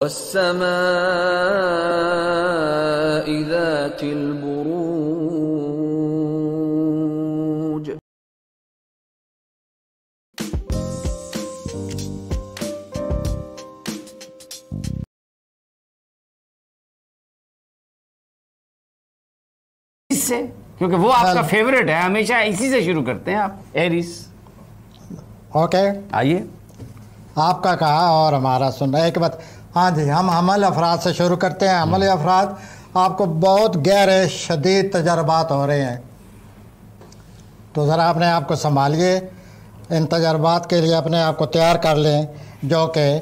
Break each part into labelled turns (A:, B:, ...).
A: वस्समाइ ज़ातिल बुरूज।
B: इससे क्योंकि वो आपका फेवरेट है, हमेशा इसी से शुरू करते हैं आप। एरीज,
C: ओके,
B: आइए।
C: आपका कहा और हमारा सुनना एक बात। हाँ जी, हम अमल अफराद से शुरू करते हैं। अमल अफराद आपको बहुत गहरे शदीद तजर्बात हो रहे हैं, तो ज़रा अपने आप को संभालिए। इन तजर्बात के लिए अपने आप को तैयार कर लें, जो कि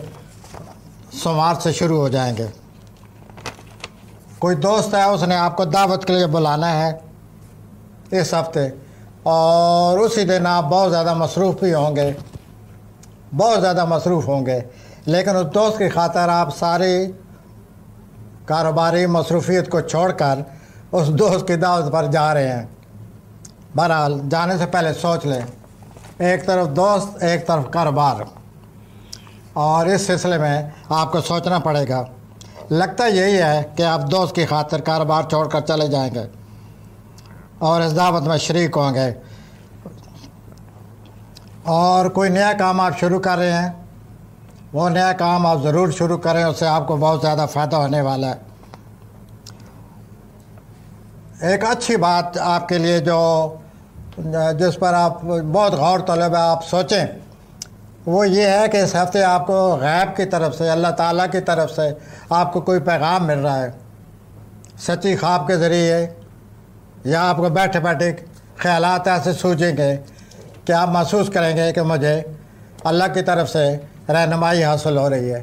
C: सोमवार से शुरू हो जाएंगे। कोई दोस्त है, उसने आपको दावत के लिए बुलाना है इस हफ्ते, और उसी दिन आप बहुत ज़्यादा मसरूफ़ भी होंगे, बहुत ज़्यादा मसरूफ़ होंगे, लेकिन उस दोस्त की खातर आप सारी कारोबारी मसरूफियत को छोड़कर उस दोस्त की दावत पर जा रहे हैं। बहरहाल जाने से पहले सोच लें, एक तरफ दोस्त, एक तरफ कारोबार, और इस सिलसिले में आपको सोचना पड़ेगा। लगता यही है कि आप दोस्त की खातिर कारोबार छोड़कर चले जाएंगे और इस दावत में शरीक होंगे, और कोई नया काम आप शुरू कर रहे हैं, वो नया काम आप ज़रूर शुरू करें, उससे आपको बहुत ज़्यादा फ़ायदा होने वाला है। एक अच्छी बात आपके लिए जो जिस पर आप बहुत गौर तलब है, आप सोचें, वो ये है कि इस हफ्ते आपको गैब की तरफ से, अल्लाह ताला की तरफ से आपको कोई पैगाम मिल रहा है, सच्ची ख्वाब के ज़रिए, या आपको बैठे बैठे ख़यालात ऐसे सूझेंगे कि आप महसूस करेंगे कि मुझे अल्लाह की तरफ से रहनुमाई हासिल हो रही है।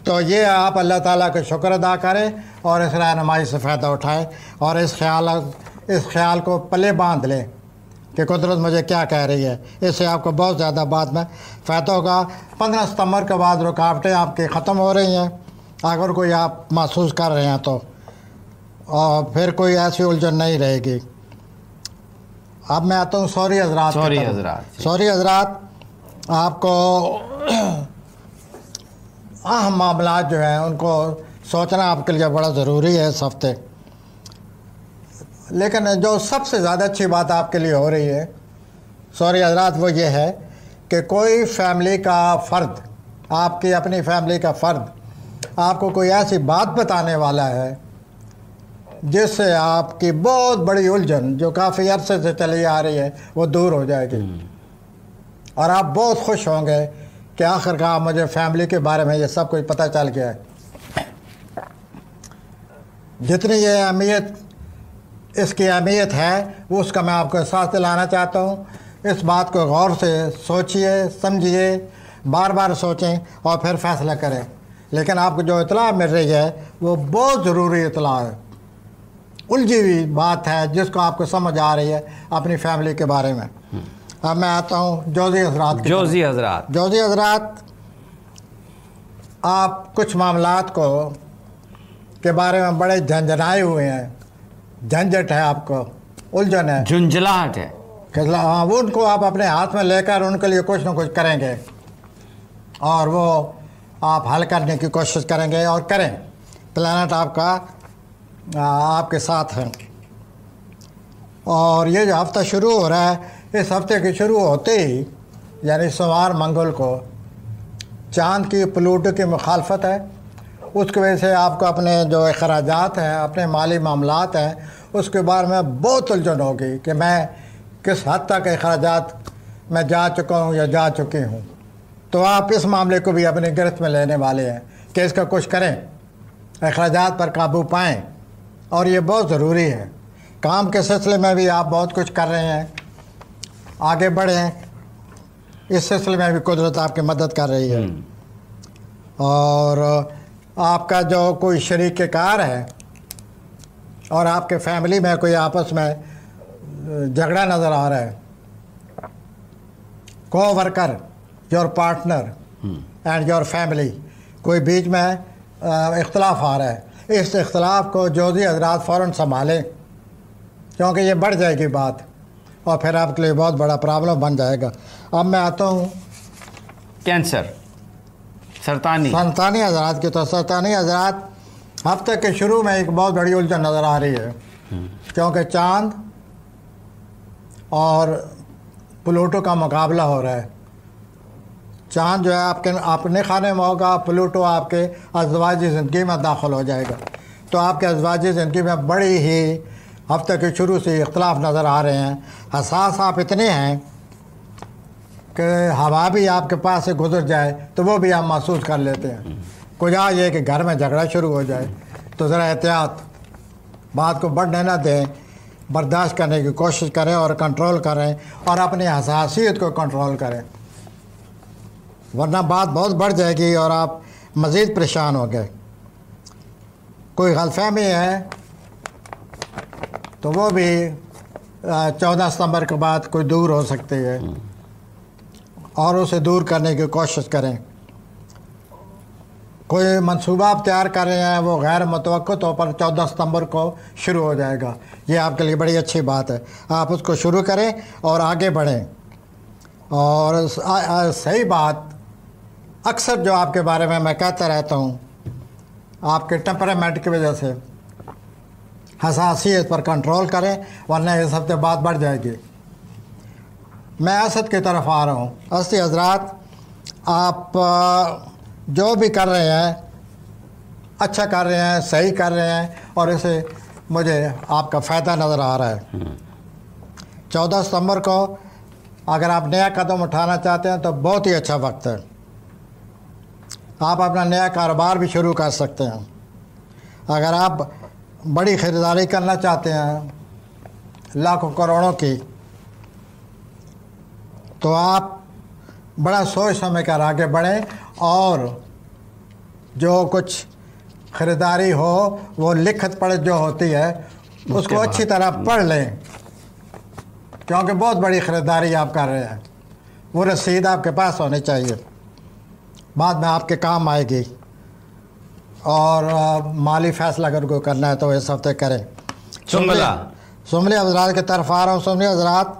C: तो ये आप अल्लाह ताला का शुक्र अदा करें और इस रहनुमाई से फ़ायदा उठाएं, और इस ख्याल को पले बांध लें कि कुदरत मुझे क्या कह रही है। इससे आपको बहुत ज़्यादा बाद में फ़ायदा होगा। 15 सितंबर के बाद रुकावटें आपकी ख़त्म हो रही हैं, अगर कोई आप महसूस कर रहे हैं तो, और फिर कोई ऐसी उलझन नहीं रहेगी। अब मैं आता हूँ सॉरी हज़रात, आपको अहम मामला जो हैं उनको सोचना आपके लिए बड़ा ज़रूरी है इस हफ्ते। लेकिन जो सबसे ज़्यादा अच्छी बात आपके लिए हो रही है सॉरी हज़रात, वो ये है कि कोई फैमिली का फ़र्द, आपकी अपनी फैमिली का फ़र्द आपको कोई ऐसी बात बताने वाला है जिससे आपकी बहुत बड़ी उलझन जो काफ़ी अरसे से चली आ रही है वो दूर हो जाएगी, और आप बहुत खुश होंगे कि आखिरकार मुझे फैमिली के बारे में ये सब कुछ पता चल गया है। जितनी ये अहमियत, इसकी अहमियत है, वो उसका मैं आपको एहसास दिलाना चाहता हूँ। इस बात को गौर से सोचिए, समझिए, बार बार सोचें और फिर फैसला करें। लेकिन आपको जो इतला मिल रही है वो बहुत ज़रूरी इतला है, उलझी हुई बात है जिसको आपको समझ आ रही है अपनी फैमिली के बारे में। अब मैं आता हूँ जोज़ी हज़रात, आप कुछ मामलात को के बारे में बड़े झंझनाए हुए हैं, झंझट है, आपको उलझन है,
B: झुंझलाहट है।
C: हाँ, वो उनको आप अपने हाथ में लेकर उनके लिए कुछ ना कुछ करेंगे, और वो आप हल करने की कोशिश करेंगे और करें। प्लानट आपका आपके साथ है, और ये जो हफ्ता शुरू हो रहा है, इस हफ्ते के शुरू होते ही यानी सोमवार मंगल को चाँद की प्लूटो की मुखालफत है। उसकी वजह से आपको अपने जो अखराजात हैं, अपने माली मामलात हैं, उसके बारे में बहुत उलझन होगी कि मैं किस हद तक अखराजात में जा चुका हूँ या जा चुकी हूँ। तो आप इस मामले को भी अपनी गिरफ्त में लेने वाले हैं कि इसका कुछ करें, अखराजात पर काबू पाएँ, और ये बहुत ज़रूरी है। काम के सिलसिले में भी आप बहुत कुछ कर रहे हैं, आगे बढ़ें, इस सिलसिले में भी कुदरत आपकी मदद कर रही है। और आपका जो कोई शरीक कार है और आपके फैमिली में कोई आपस में झगड़ा नज़र आ रहा है, co-worker, your partner and your family, कोई बीच में इख्तलाफ आ रहा है, इस इख्तलाफ को जोज़ी हज़रात फ़ौरन संभालें, क्योंकि ये बढ़ जाएगी बात और फिर आपके लिए बहुत बड़ा प्रॉब्लम बन जाएगा। अब मैं आता हूँ
B: कैंसर, सरतानी
C: हजरात की। तो सरतानी हजरात हफ्ते के शुरू में एक बहुत बड़ी उलझन नज़र आ रही है, क्योंकि चांद और प्लूटो का मुकाबला हो रहा है। चांद जो है आपके अपने खाने में होगा, प्लूटो आपके अज़वाजी ज़िंदगी में दाखिल हो जाएगा। तो आपके अज़वाजी ज़िंदगी में बड़ी ही हफ्ते के शुरू से इख्तलाफ नज़र आ रहे हैं। हसास आप इतने हैं कि हवा भी आपके पास से गुजर जाए तो वो भी आप महसूस कर लेते हैं। कुछ आज ये कि घर में झगड़ा शुरू हो जाए तो ज़रा एहतियात, बात को बढ़ने ना दें, बर्दाश्त करने की कोशिश करें और कंट्रोल करें और अपनी हसासियत को कंट्रोल करें, वरना बात बहुत बढ़ जाएगी और आप मज़ीद परेशान हो गए। कोई गलतफहमी है तो वो भी 14 सितंबर के बाद कोई दूर हो सकती है और उसे दूर करने की कोशिश करें। कोई मंसूबा आप तैयार कर रहे हैं, वो गैर मुतवक्किल तौर पर 14 सितंबर को शुरू हो जाएगा। ये आपके लिए बड़ी अच्छी बात है, आप उसको शुरू करें और आगे बढ़ें। और सही बात, अक्सर जो आपके बारे में मैं कहता रहता हूँ, आपके टेम्परामेंट की वजह से हसासियत पर कंट्रोल करें, वरना इस हफ्ते बात बढ़ जाएगी। मैं असद की तरफ आ रहा हूँ। असदी हजरात, आप जो भी कर रहे हैं अच्छा कर रहे हैं, सही कर रहे हैं और इसे मुझे आपका फ़ायदा नज़र आ रहा है। 14 सितंबर को अगर आप नया कदम उठाना चाहते हैं तो बहुत ही अच्छा वक्त है। आप अपना नया कारोबार भी शुरू कर सकते हैं। अगर आप बड़ी ख़रीदारी करना चाहते हैं लाखों करोड़ों की, तो आप बड़ा सोच समझ कर आगे बढ़ें और जो कुछ ख़रीदारी हो वो लिखत पढ़त जो होती है उसको अच्छी तरह पढ़ लें, क्योंकि बहुत बड़ी ख़रीदारी आप कर रहे हैं। वो रसीद आपके पास होनी चाहिए, बाद में आपके काम आएगी। और माली फ़ैसला अगर कोई करना है तो इस हफ्ते करें। सुमली हज़रात की तरफ आ रहा हूँ। सुमली हज़रात,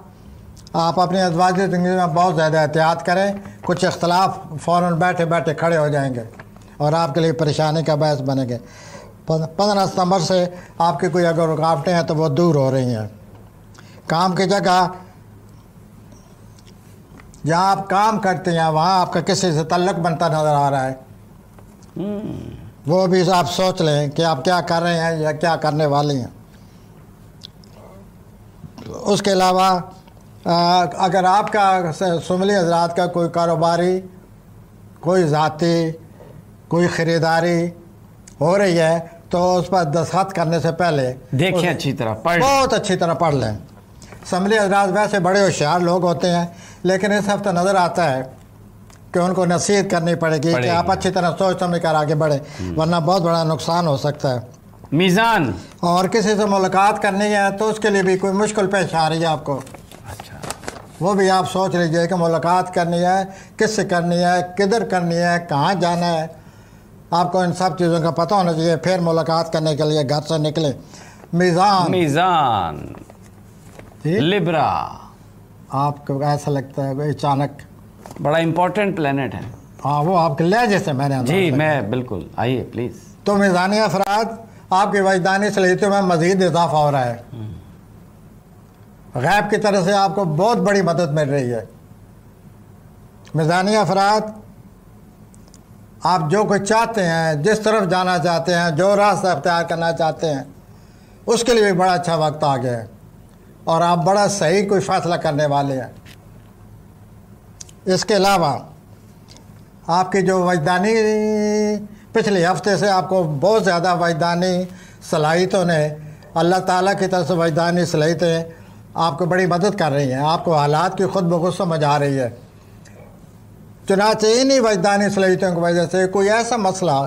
C: आप अपनी अज़वाजी ज़िंदगी में बहुत ज़्यादा एहतियात करें। कुछ इख्तलाफ फ़ौरन बैठे बैठे खड़े हो जाएंगे और आपके लिए परेशानी का बायस बनेंगे। 15 सितंबर से आपकी कोई अगर रुकावटें हैं तो वो दूर हो रही हैं। काम की जगह जहाँ आप काम करते हैं वहाँ आपका किसी से तल्लुक़ बनता नज़र आ रहा है। वो भी आप सोच लें कि आप क्या कर रहे हैं या क्या करने वाले हैं। उसके अलावा अगर आपका सुमली हज़रात का कोई कारोबारी, कोई ज़ाती, कोई ख़रीदारी हो रही है तो उस पर दस्तखत करने से पहले
B: देखिए, अच्छी तरह पढ़,
C: बहुत अच्छी तरह पढ़ लें। सुमली हज़रात वैसे बड़े होशियार लोग होते हैं, लेकिन इस हफ्ते नज़र आता है कि उनको नसीहत करनी पड़ेगी कि आप अच्छी तरह सोच समझ कर आगे बढ़े, वरना बहुत बड़ा नुकसान हो सकता है।
B: मीज़ान,
C: और किसी से मुलाकात करनी है तो उसके लिए भी कोई मुश्किल पेश आ रही है आपको,
B: अच्छा,
C: वो भी आप सोच लीजिए कि मुलाकात करनी है, किससे करनी है, किधर करनी है, कहाँ जाना है। आपको इन सब चीज़ों का पता होना चाहिए, फिर मुलाकात करने के लिए घर से निकले।
B: मीज़ान लिब्रा,
C: आपको ऐसा लगता है अचानक
B: बड़ा इम्पोर्टेंट प्लेनेट है।
C: हाँ, वो आपके लहजे से मैंने
B: जी, मैं बिल्कुल, आइए प्लीज़।
C: तो मीज़ानी अफराद, आपकी वजदानी सलीतों में मज़ीद इजाफा हो रहा है। गैब की तरफ से आपको बहुत बड़ी मदद मिल रही है। मीज़ानी अफराद, आप जो कुछ चाहते हैं, जिस तरफ जाना चाहते हैं, जो रास्ता अख्तियार करना चाहते हैं, उसके लिए भी बड़ा अच्छा वक्त आ गया है और आप बड़ा सही कोई फ़ैसला करने वाले हैं। इसके अलावा आपकी जो वजदानी, पिछले हफ्ते से आपको बहुत ज़्यादा वजदानी सलाहियतों ने, अल्लाह ताला की तरफ से वजदानी सलाहियतें आपको बड़ी मदद कर रही हैं। आपको हालात की खुद ब खुद समझ आ रही है। चुनांचे इन्हीं वजदानी सलाहियतों की वजह से कोई ऐसा मसला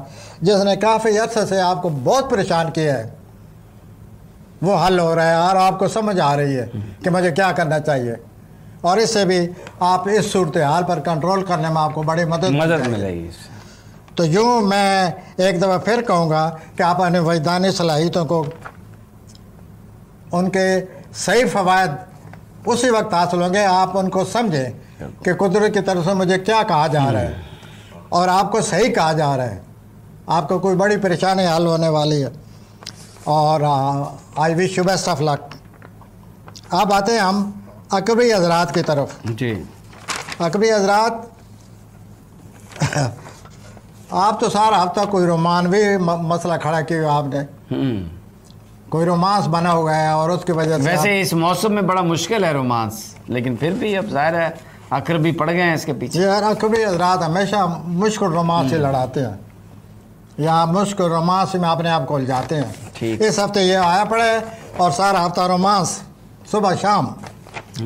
C: जिसने काफ़ी अर्से से आपको बहुत परेशान किया है, वो हल हो रहा है और आपको समझ आ रही है कि मुझे क्या करना चाहिए। और इससे भी आप इस सूरत हाल पर कंट्रोल करने में आपको बड़ी मदद
B: मिलेगी।
C: तो यूँ मैं एक दफ़ा फिर कहूँगा कि आप अपने वजदानी सलाहियतों को, उनके सही फ़वायद उसी वक्त हासिल होंगे आप उनको समझें कि कुदरत की तरफ से मुझे क्या कहा जा रहा है और आपको सही कहा जा रहा है, आपको कोई बड़ी परेशानी हल होने वाली है। और I wish you best of luck. अब आते हैं हम अकबरी हजरात की तरफ।
B: जी।
C: अकबरी हजरात, आप तो सारा हफ्ता कोई रोमानवी मसला खड़ा किया आपने, कोई रोमांस बना हुआ है और उसकी वजह से
B: वैसे इस मौसम में बड़ा मुश्किल है रोमांस, लेकिन फिर भी अब जाहिर है अकरबी पड़ गए हैं इसके पीछे।
C: जी यार, अकबरी हजरात हमेशा मुश्किल रोमांस से लड़ाते हैं या मुश्किल रोमांस में अपने आप को उलझाते हैं।
B: ठीक।
C: इस हफ्ते ये आया पड़े और सारा हफ्ता रोमांस, सुबह शाम।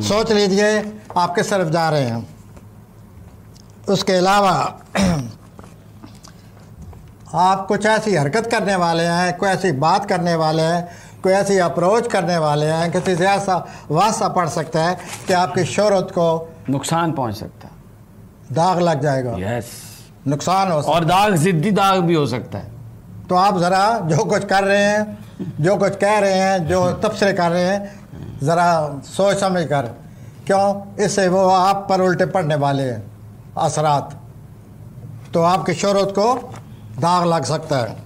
C: सोच लीजिए आप किस तरफ जा रहे हैं। उसके अलावा आप कुछ ऐसी हरकत करने वाले हैं, कोई ऐसी बात करने वाले हैं, कोई ऐसी अप्रोच करने वाले हैं, किसी से ऐसा वास्ता पड़ सकता है कि आपकी शोहरत को
B: नुकसान पहुंच सकता है,
C: दाग लग जाएगा।
B: यस।
C: नुकसान हो सकता
B: और दाग जिद्दी दाग भी हो सकता है।
C: तो आप ज़रा जो कुछ कर रहे हैं, जो कुछ कह रहे हैं, जो तबसरे कर रहे हैं, ज़रा सोच समझ कर, क्यों इससे वो आप पर उल्टे पड़ने वाले हैं असरात। तो आपकी शोहरत को दाग लग सकता है,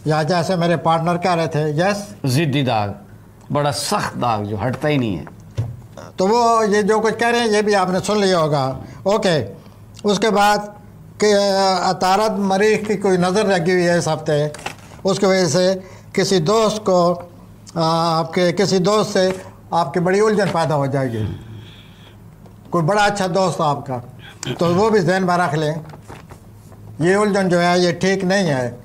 C: या जैसे मेरे पार्टनर कह रहे थे, यस,
B: जिद्दी दाग, बड़ा सख्त दाग जो हटता ही नहीं है।
C: तो वो ये जो कुछ कह रहे हैं ये भी आपने सुन लिया होगा। ओके। उसके बाद कि अतारत मरीज की कोई नज़र लगी हुई है इस हफ्ते, उसकी वजह से किसी दोस्त को आपके किसी दोस्त से आपकी बड़ी उलझन पैदा हो जाएगी। कोई बड़ा अच्छा दोस्त आपका, तो वो भी ध्यान में रख लें। ये उलझन जो है ये ठीक नहीं है,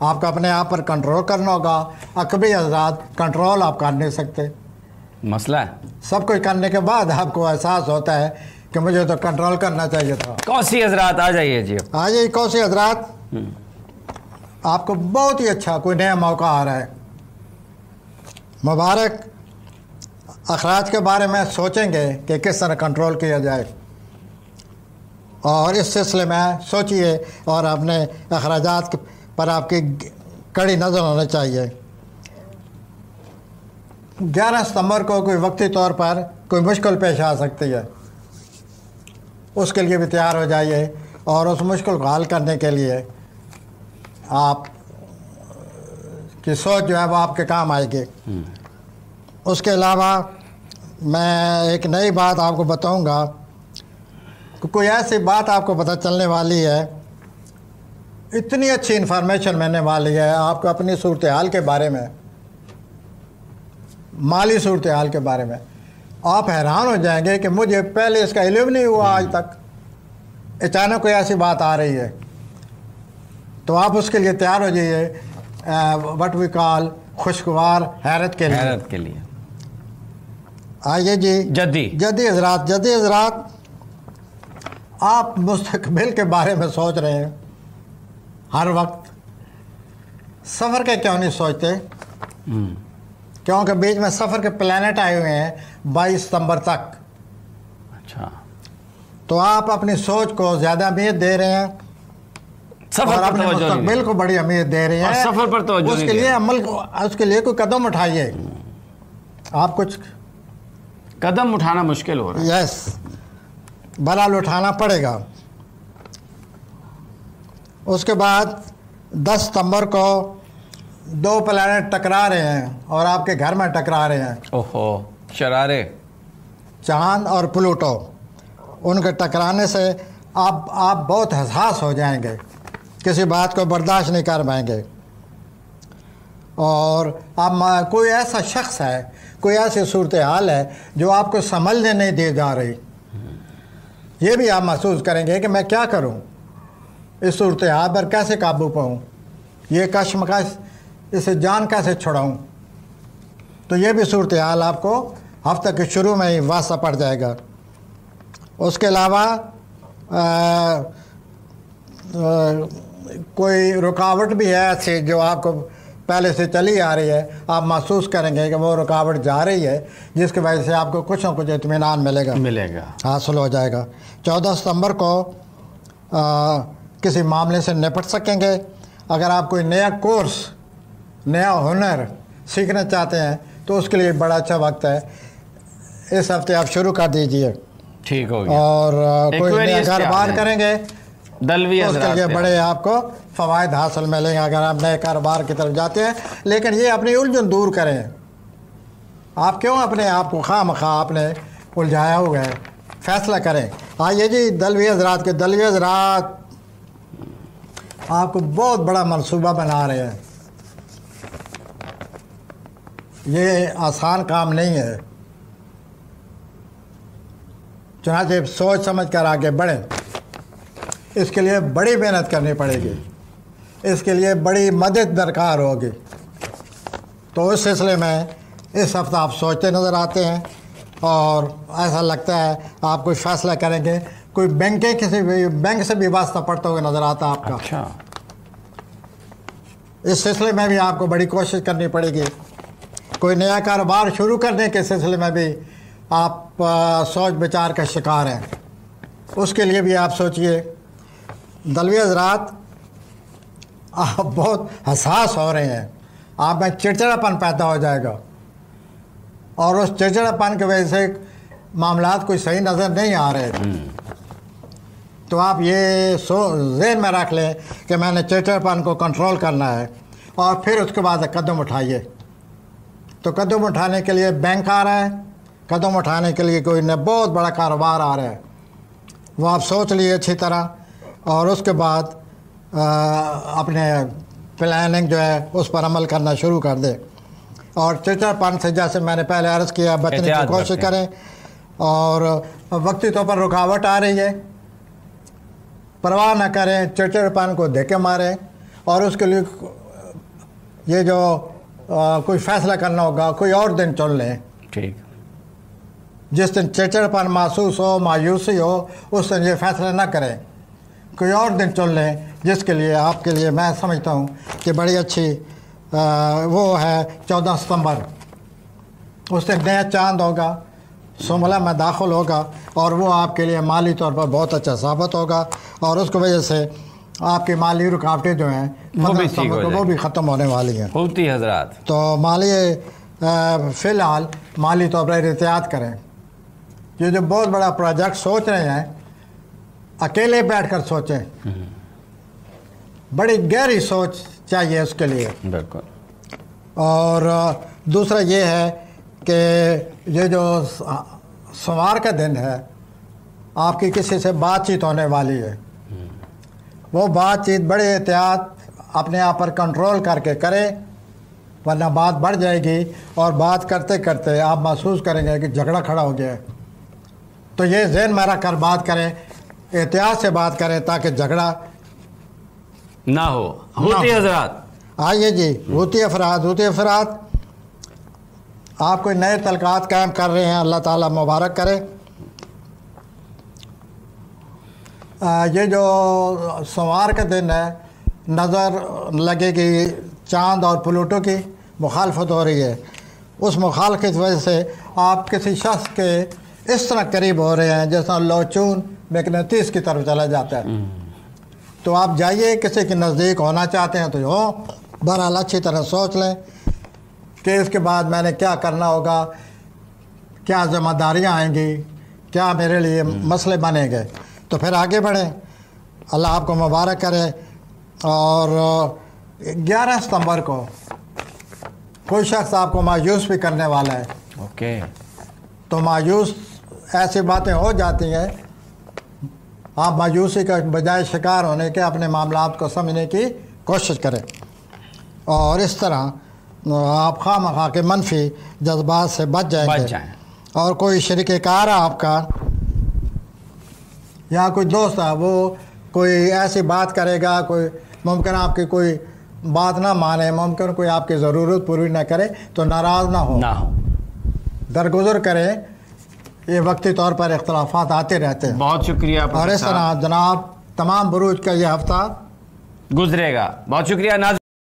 C: आपको अपने आप पर कंट्रोल करना होगा। अकबरी हज़रात, कंट्रोल आप कर नहीं सकते।
B: मसला है
C: सब कुछ करने के बाद आपको एहसास होता है कि मुझे तो कंट्रोल करना चाहिए था।
B: कौसी हजरात आ जाइए जी।
C: आ जाइए कौसी हजरात, आपको बहुत ही अच्छा कोई नया मौका आ रहा है, मुबारक। अखराज के बारे में सोचेंगे कि किस तरह कंट्रोल किया जाए, और इस सिलसिले में सोचिए और अपने अखराजात पर आपकी कड़ी नज़र होनी चाहिए। 11 सितंबर को कोई वक्ती तौर पर कोई मुश्किल पेश आ सकती है, उसके लिए भी तैयार हो जाइए, और उस मुश्किल को हल करने के लिए आप की सोच जो है वो आपके काम आएगी। उसके अलावा मैं एक नई बात आपको बताऊंगा कि कोई ऐसी बात आपको पता चलने वाली है, इतनी अच्छी इन्फॉर्मेशन मिलने वाली है आपको अपनी सूरत हाल के बारे में, माली सूरत हाल के बारे में। आप हैरान हो जाएंगे कि मुझे पहले इसका इल्म नहीं हुआ आज तक, अचानक कोई ऐसी बात आ रही है। तो आप उसके लिए तैयार हो जाइए, व्हाट वी कॉल खुशगवार हैरत के लिए।
B: हैरत के लिए
C: आइए जी। जद्दी हजरात, आप मुस्तकबिल के बारे में सोच रहे हैं हर वक्त, सफ़र के क्यों नहीं सोचते? क्योंकि बीच में सफ़र के प्लैनेट आए हुए हैं 22 सितंबर तक।
B: अच्छा,
C: तो आप अपनी सोच को ज़्यादा अहमियत दे रहे हैं,
B: सफर
C: और
B: पर
C: अपने
B: तवज्जो नहीं
C: मुस्तकबिल को बड़ी अहमियत दे रहे हैं।
B: सफर पर तवज्जो नहीं
C: उसके लिए अमल, उसके लिए कोई कदम उठाइए। आप कुछ
B: कदम उठाना मुश्किल हो रहा है।
C: यस, बलाल उठाना पड़ेगा। उसके बाद 10 सितंबर को 2 प्लैनेट टकरा रहे हैं और आपके घर में टकरा रहे हैं।
B: ओहो, शरारे।
C: चांद और प्लूटो, उनके टकराने से आप बहुत हसास हो जाएंगे, किसी बात को बर्दाश्त नहीं कर पाएंगे। और आप कोई ऐसा शख्स है, कोई ऐसी सूरत हाल है जो आपको समझने नहीं दी जा रही, ये भी आप महसूस करेंगे कि मैं क्या करूं, इस सूरत हाल पर कैसे काबू पाऊं, ये कश्मकश, इसे जान कैसे छुड़ाऊं। तो ये भी सूरत हाल आपको हफ्ते के शुरू में ही वास्ता पड़ जाएगा। उसके अलावा कोई रुकावट भी है ऐसी जो आपको पहले से चली आ रही है, आप महसूस करेंगे कि वो रुकावट जा रही है, जिसकी वजह से आपको कुछ न कुछ इत्मीनान मिलेगा, हासिल हो जाएगा। 14 सितंबर को किसी मामले से निपट सकेंगे। अगर आप कोई नया कोर्स, नया हुनर सीखना चाहते हैं तो उसके लिए बड़ा अच्छा वक्त है, इस हफ्ते आप शुरू कर दीजिए।
B: ठीक हो गया।
C: और कोई नया कारोबार करेंगे
B: दलवी
C: उसके
B: हजरात
C: लिए
B: पे
C: बड़े आपको फ़वाइद हासिल मिलेंगे अगर आप नए कारोबार की तरफ जाते हैं। लेकिन ये अपनी उलझन दूर करें। आप क्यों अपने आप को खामखा आपने उलझाया हुआ है, फैसला करें। आइए जी, दलवी हजरात के दलवी हजरात आपको बहुत बड़ा मंसूबा बना रहे हैं। ये आसान काम नहीं है, चुनांचे सोच समझ कर आगे बढ़ें। इसके लिए बड़ी मेहनत करनी पड़ेगी, इसके लिए बड़ी मदद दरकार होगी। तो इस सिलसिले में इस हफ्ते आप सोचते नज़र आते हैं और ऐसा लगता है आप कोई फैसला करेंगे। कोई बैंक के किसी भी बैंक से भी वास्ता पड़ता हुआ नज़र आता है आपका।
B: अच्छा,
C: इस सिलसिले में भी आपको बड़ी कोशिश करनी पड़ेगी। कोई नया कारोबार शुरू करने के सिलसिले में भी आप सोच विचार का शिकार हैं। उसके लिए भी आप सोचिए। दलवी हजरात, आप बहुत हसास हो रहे हैं, आप में चिड़चिड़ापन पैदा हो जाएगा और उस चिड़चिड़ापन की वजह से मामलात कोई सही नज़र नहीं आ रहे। तो आप ये ज़हन में रख लें कि मैंने चिड़चिड़ापन को कंट्रोल करना है और फिर उसके बाद कदम उठाइए। तो कदम उठाने के लिए बैंक आ रहा है, कदम उठाने के लिए कोई न बहुत बड़ा कारोबार आ रहा है, वो आप सोच लिए अच्छी तरह और उसके बाद अपने प्लानिंग जो है उस पर अमल करना शुरू कर दे। और चिड़चिड़ापन से, जैसे मैंने पहले अर्ज़ किया, बचने की कोशिश करें। और वक्ती तौर पर रुकावट आ रही है, परवाह न करें, चिड़चिड़ापन को धक्के मारें और उसके लिए ये जो कोई फैसला करना होगा कोई और दिन चुन लें।
B: ठीक,
C: जिस दिन चिड़चिड़ापन महसूस हो, मायूसी हो, उस दिन ये फैसला ना करें, कोई और दिन चुन लें जिसके लिए आपके लिए मैं समझता हूँ कि बड़ी अच्छी वो है 14 सितंबर। उस दिन नया चांद होगा, सुमला में दाखिल होगा और वो आपके लिए माली तौर पर बहुत अच्छा साबित होगा और उसकी वजह से आपकी माली रुकावटें जो हैं 15 सितंबर को वो भी ख़त्म होने वाली हैं।
B: होती हजरात,
C: तो माली फ़िलहाल माली तौर पर एहतियात करें। ये जो बहुत बड़ा प्रोजेक्ट सोच रहे हैं, अकेले बैठकर सोचें, बड़ी गहरी सोच चाहिए उसके लिए।
B: बिल्कुल।
C: और दूसरा ये है कि ये जो सोमवार का दिन है, आपकी किसी से बातचीत होने वाली है, वो बातचीत बड़े एहतियात अपने आप पर कंट्रोल करके करें, वरना बात बढ़ जाएगी और बात करते करते आप महसूस करेंगे कि झगड़ा खड़ा हो गया है। तो ये ज़हन में रख कर बात करें, एहतियात से बात करें ताकि झगड़ा
B: ना हो। होती हजरात,
C: आइए जी, होती अफराद आप कोई नए तलकात कायम कर रहे हैं, अल्लाह ताला मुबारक करे। ये जो सोमवार का दिन है, नज़र लगेगी चांद और प्लूटो की मुखालफत हो रही है। उस मुखालफत की वजह से आप किसी शख्स के इस तरह करीब हो रहे हैं जैसा लोचून मैग्नेटिस की तरफ चला जाता है। तो आप जाइए, किसी के नज़दीक होना चाहते हैं तो हो, बहरहाल अच्छी तरह सोच लें कि इसके बाद मैंने क्या करना होगा, क्या ज़िम्मेदारियाँ आएंगी, क्या मेरे लिए मसले बनेंगे। तो फिर आगे बढ़ें, अल्लाह आपको मुबारक करे। और 11 सितंबर को कोई शख्स आपको मायूस भी करने वाला है।
B: ओके,
C: तो मायूस ऐसी बातें हो जाती हैं, आप मायूसी का बजाय शिकार होने के अपने मामलात को समझने की कोशिश करें और इस तरह आप खामखा के मनफी जज्बात से बच जाएं। और कोई शरीकेकार है आपका या कोई दोस्त है, वो कोई ऐसी बात करेगा, कोई मुमकिन आपकी कोई बात ना माने, मुमकिन कोई आपकी ज़रूरत पूरी ना करे, तो नाराज़ ना हो, दरगुजर करें। ये वक्ती तौर पर इख्तलाफात आते रहते हैं।
B: बहुत शुक्रिया।
C: और इस तरह जनाब तमाम बुरूज का ये हफ्ता
B: गुजरेगा। बहुत शुक्रिया नाज़रीन।